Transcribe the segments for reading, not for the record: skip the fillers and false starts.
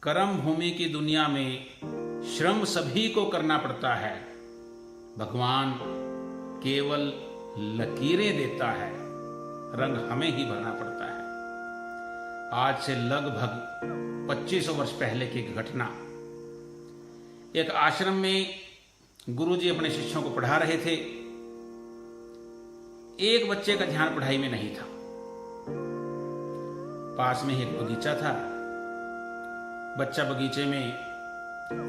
कर्म भूमि की दुनिया में श्रम सभी को करना पड़ता है। भगवान केवल लकीरें देता है, रंग हमें ही भरना पड़ता है। आज से लगभग 2500 वर्ष पहले की एक घटना। एक आश्रम में गुरुजी अपने शिष्यों को पढ़ा रहे थे। एक बच्चे का ध्यान पढ़ाई में नहीं था। पास में ही एक बगीचा था। बच्चा बगीचे में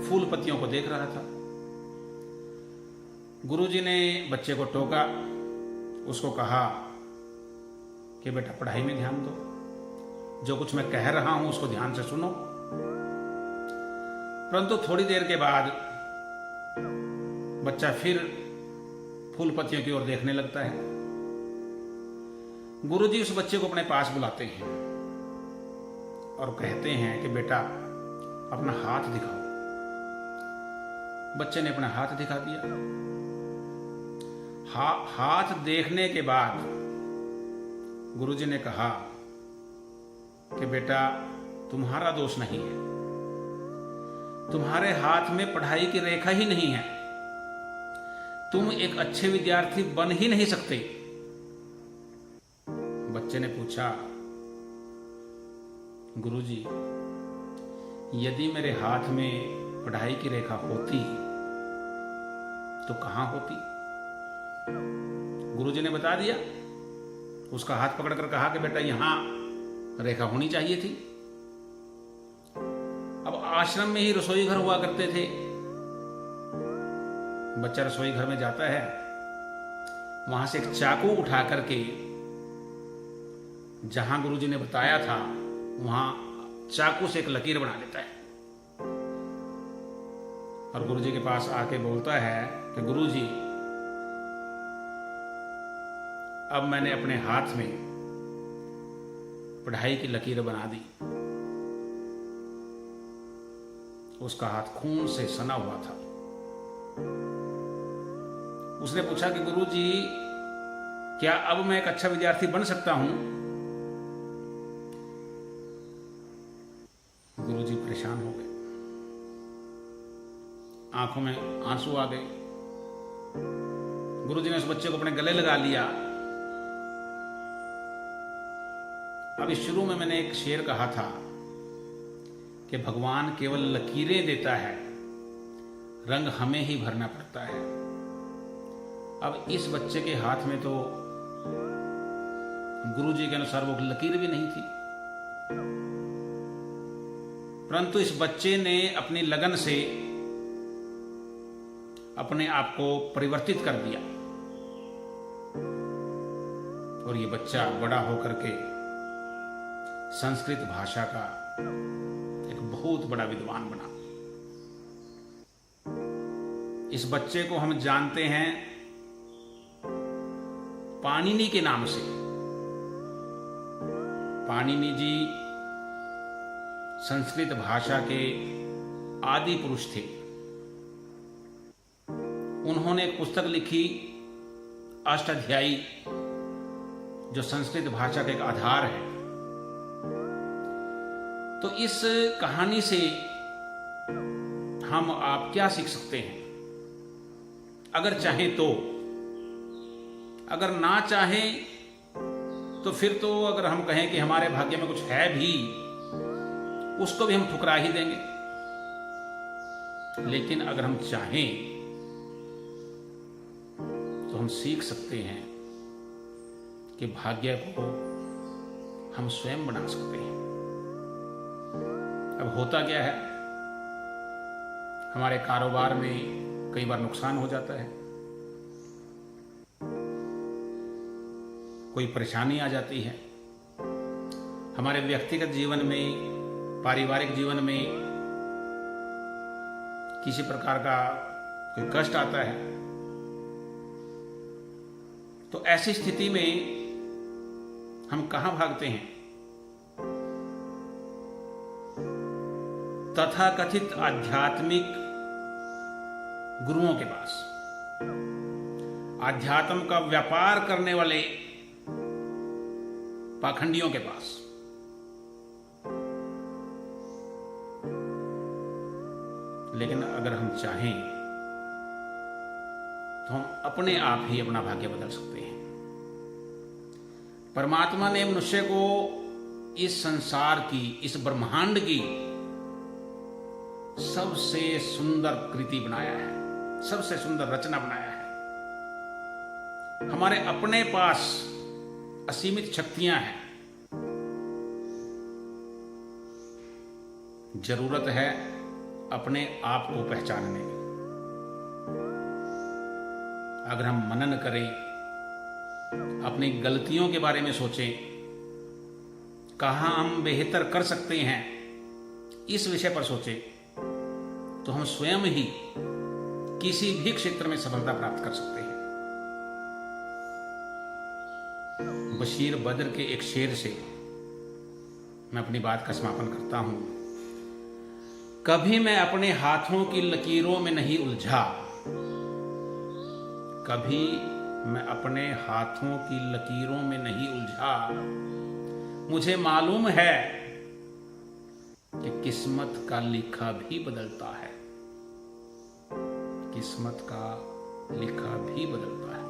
फूल पत्तियों को देख रहा था। गुरुजी ने बच्चे को टोका, उसको कहा कि बेटा पढ़ाई में ध्यान दो, जो कुछ मैं कह रहा हूं उसको ध्यान से सुनो। परंतु थोड़ी देर के बाद बच्चा फिर फूल पत्तियों की ओर देखने लगता है। गुरुजी उस बच्चे को अपने पास बुलाते हैं और कहते हैं कि बेटा अपना हाथ दिखाओ। बच्चे ने अपना हाथ दिखा दिया। हाथ देखने के बाद गुरुजी ने कहा कि बेटा तुम्हारा दोष नहीं है, तुम्हारे हाथ में पढ़ाई की रेखा ही नहीं है, तुम एक अच्छे विद्यार्थी बन ही नहीं सकते। बच्चे ने पूछा, गुरुजी यदि मेरे हाथ में पढ़ाई की रेखा होती तो कहां होती? गुरुजी ने बता दिया। उसका हाथ पकड़कर कहा कि बेटा यहां रेखा होनी चाहिए थी। अब आश्रम में ही रसोई घर हुआ करते थे। बच्चा रसोई घर में जाता है, वहां से एक चाकू उठा करके जहां गुरुजी ने बताया था वहां चाकू से एक लकीर बना लेता है और गुरुजी के पास आके बोलता है कि गुरुजी अब मैंने अपने हाथ में पढ़ाई की लकीर बना दी। उसका हाथ खून से सना हुआ था। उसने पूछा कि गुरुजी क्या अब मैं एक अच्छा विद्यार्थी बन सकता हूं? गुरुजी परेशान हो गए, आंखों में आंसू आ गए। गुरुजी ने उस बच्चे को अपने गले लगा लिया। अभी शुरू में मैंने एक शेर कहा था कि भगवान केवल लकीरें देता है, रंग हमें ही भरना पड़ता है। अब इस बच्चे के हाथ में तो गुरुजी के अनुसार वो लकीर भी नहीं थी, परंतु इस बच्चे ने अपनी लगन से अपने आप को परिवर्तित कर दिया और ये बच्चा बड़ा होकर के संस्कृत भाषा का एक बहुत बड़ा विद्वान बना। इस बच्चे को हम जानते हैं पाणिनि के नाम से। पाणिनि जी संस्कृत भाषा के आदि पुरुष थे। उन्होंने एक पुस्तक लिखी अष्टाध्यायी, जो संस्कृत भाषा का एक आधार है। तो इस कहानी से हम आप क्या सीख सकते हैं? अगर चाहें तो, अगर ना चाहें तो फिर तो अगर हम कहें कि हमारे भाग्य में कुछ है भी, उसको भी हम ठुकरा ही देंगे। लेकिन अगर हम चाहें तो हम सीख सकते हैं कि भाग्य को हम स्वयं बना सकते हैं। अब होता क्या है, हमारे कारोबार में कई बार नुकसान हो जाता है, कोई परेशानी आ जाती है, हमारे व्यक्तिगत जीवन में, पारिवारिक जीवन में किसी प्रकार का कोई कष्ट आता है। तो ऐसी स्थिति में हम कहां भागते हैं? तथाकथित आध्यात्मिक गुरुओं के पास, आध्यात्म का व्यापार करने वाले पाखंडियों के पास। लेकिन अगर हम चाहें तो हम अपने आप ही अपना भाग्य बदल सकते हैं। परमात्मा ने मनुष्य को इस संसार की, इस ब्रह्मांड की सबसे सुंदर कृति बनाया है, सबसे सुंदर रचना बनाया है। हमारे अपने पास असीमित शक्तियां हैं। जरूरत है अपने आप को पहचानने की। अगर हम मनन करें, अपनी गलतियों के बारे में सोचें, कहां हम बेहतर कर सकते हैं, इस विषय पर सोचें, तो हम स्वयं ही किसी भी क्षेत्र में सफलता प्राप्त कर सकते हैं। बशीर बद्र के एक शेर से मैं अपनी बात का समापन करता हूं। कभी मैं अपने हाथों की लकीरों में नहीं उलझा, कभी मैं अपने हाथों की लकीरों में नहीं उलझा। मुझे मालूम है कि किस्मत का लिखा भी बदलता है, किस्मत का लिखा भी बदलता है।